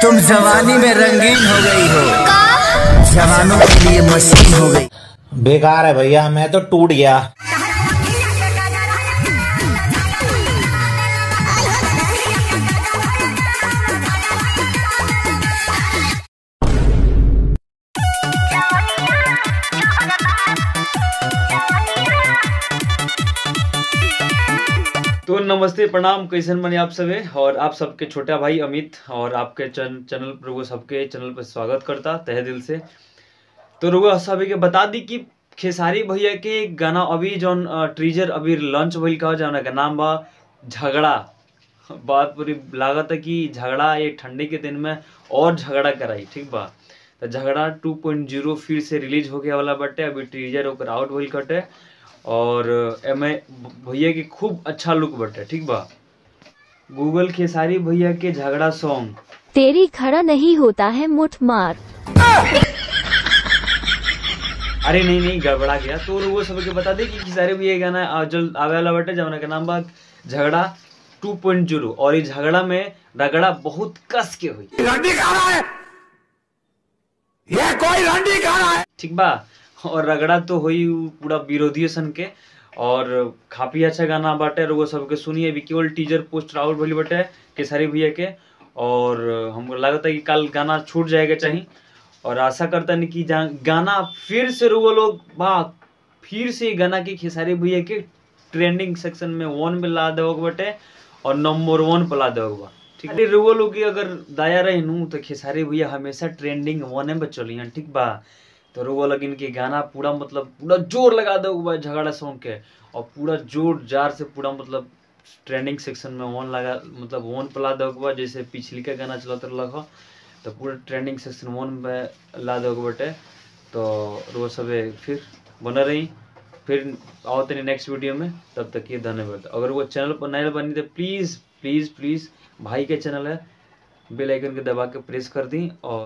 तुम जवानी में रंगीन हो गई हो, जवानों के लिए मशीन हो गई। बेकार है भैया, मैं तो टूट गया। तो नमस्ते प्रणाम, कैसन बने आप सभी। और आप सबके छोटा भाई अमित और आपके चैनल पर वो सबके चैनल पर स्वागत करता तहे दिल से। तो रुआ सभी के बता दी कि खेसारी भैया के गाना अभी जौन ट्रीजर अभी लॉन्च भइल का जौन का नाम बा झगड़ा। बात पूरी लागत है कि झगड़ा ये ठंडी के दिन में और झगड़ा कराई, ठीक बा। तो झगड़ा 2.0 फिर से रिलीज हो गया वाला बटे। अभी ट्रीजर ओकर आउट भइल कटे और एमे भैया के खूब अच्छा लुक बटे, ठीक बा। गूगल खेसारी भैया के झगड़ा सॉन्ग तेरी खड़ा नहीं होता है मुठ मार। अरे नहीं गड़बड़ा गया। तो वो सबके बता दे कि खेसारी भैया गाना जल्द आवे वाला बटे जौना का नाम बा झगड़ा 2.0 और इस झगड़ा में रगड़ा बहुत कस के हुई। रंडी खा रहा है, ये कोई रंडी खा रहा है, ठीक बा। और रगड़ा तो हुई पूरा विरोधी सन के और काफी अच्छा गाना बाटे। वो सबके सुनिए। अभी केवल टीजर पोस्टर आउट भइल बाटे खेसारी भैया के और हमको लगता है कि कल गाना छूट जाएगा चाहिए। और आशा करता नहीं कि गाना फिर से रुआ लोग फिर से गाना के खेसारी भैया के ट्रेंडिंग सेक्शन में 1 में ला देवक बटे और नंबर 1 पर ला देवक बा, ठीक है। रुआ लोग की अगर दया रही नू तो खेसारी भैया हमेशा ट्रेंडिंग 1 में चली, ठीक बा। तो रुआ लगिन के गाना पूरा मतलब पूरा जोर लगा दो बा झगड़ा सॉन्ग के और पूरा जोर जार से पूरा मतलब ट्रेंडिंग सेक्शन में 1 लगा मतलब 1 पर ला दो बा। जैसे पिछली का गाना चलत रहा तो पूरा ट्रेंडिंग सेक्शन 1 में ला दो बटे। तो वो सब फिर बना रही, फिर आओ तेरे नेक्स्ट वीडियो में। तब तक ये धन्यवाद। अगर वो चैनल पर नया बनी तो प्लीज़ प्लीज़ प्लीज़ भाई के चैनल है, बेल आइकन के दबा के प्रेस कर दी और